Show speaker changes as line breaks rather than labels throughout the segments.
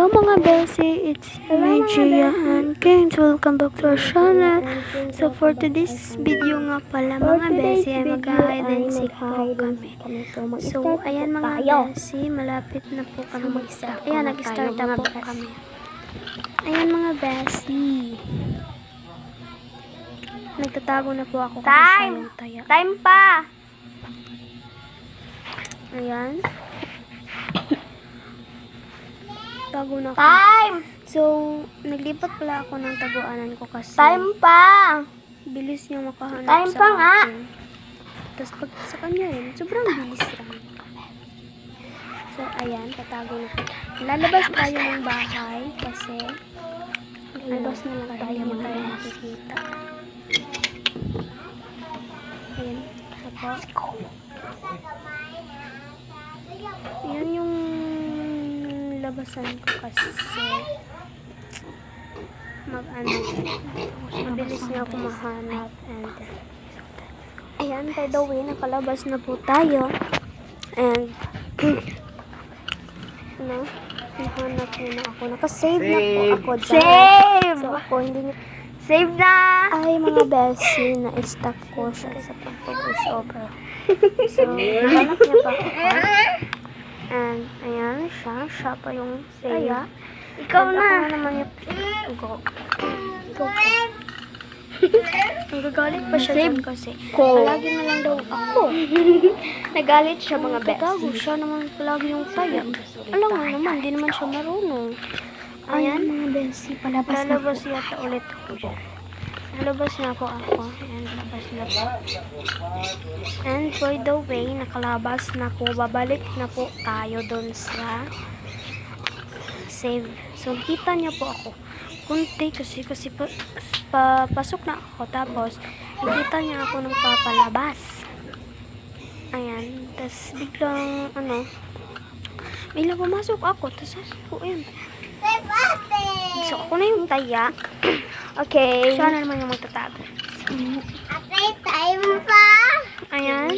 Hello mga besi, it's me Gia and Kings. Welcome back to our channel. So for today's video nga pala mga besi ay mag-hide and seek po kami. So ayan mga besi, malapit na po kami mag-start. Ayan, nag-start na po kami. Ayan mga besi. Nagtatago na po ako kasi siya yung taya.
Time pa!
Ayan. Tago na ako.
Time!
So, naglipat pala ako ng taguanan ko kasi
Time pa!
bilis niya makahanap
Time
sa
pa nga.
akin. Tapos pag sa kanya rin, sobrang bilis lang. So, ayan, tatago na po. Lalabas tayo ng bahay kasi lalabas na lang tayo, hindi tayo makikita. Ayan, tapos yan yung labasan ko kasi mabilis niya ako mahanap. And ayan, by the way, nakalabas na po tayo and nahanap niya na ako, nakasave na po ako dyan.
Save!
So ako hindi niya
Save na!
ay mga besi na stuck ko siya sa pag-voice over. So nahanap niya pa ako. And, ayan siya pa yung saya.
Ikaw
And
na!
ako naman yung Ikaw pa. Nagagalit pa siya dyan kasi palagi na lang daw ako.
Nagalit siya mga
Nagtatago
best.
siya naman palagi yung saya. Alam mo naman, di naman siya marunong. Ayan,
mga besi, palabas
lalabas yata ulit ako dyan. Lalabas na ako. And labas na po. And by the way, nakalabas na po. Babalik na po tayo dun sa save. So, kita niya po ako. Kunti kasi papasok na ako. Tapos, nakita niya ako nung papalabas. Ayan. Tapos, biglang, biglang pumasok ako. Tapos, ayan. So, ako na yung taya.
Okay.
Siya na naman yung magtatago.
Time pa!
Ayan.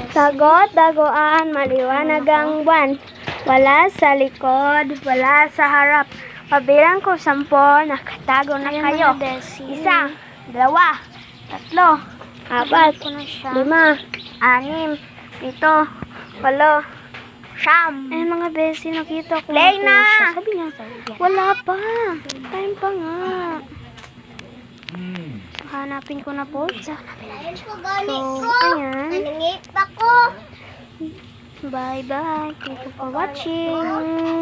Sagot, dagoan, maliwanag ang buwan. Wala sa likod, wala sa harap. Pabilang ko 10, nakatago na
Ayan,
kayo.
mga besi.
1, 2, 3, 4,
Ko na siya.
5, 6, 7, 8, 9.
Ayan mga besi, nakita ko
Play
po
na!
siya. Sabi niya, wala pa. Time pa nga. So, hanapin ko na po siya. So, ayan.
Naningip ako.
Bye-bye. Thank you for watching.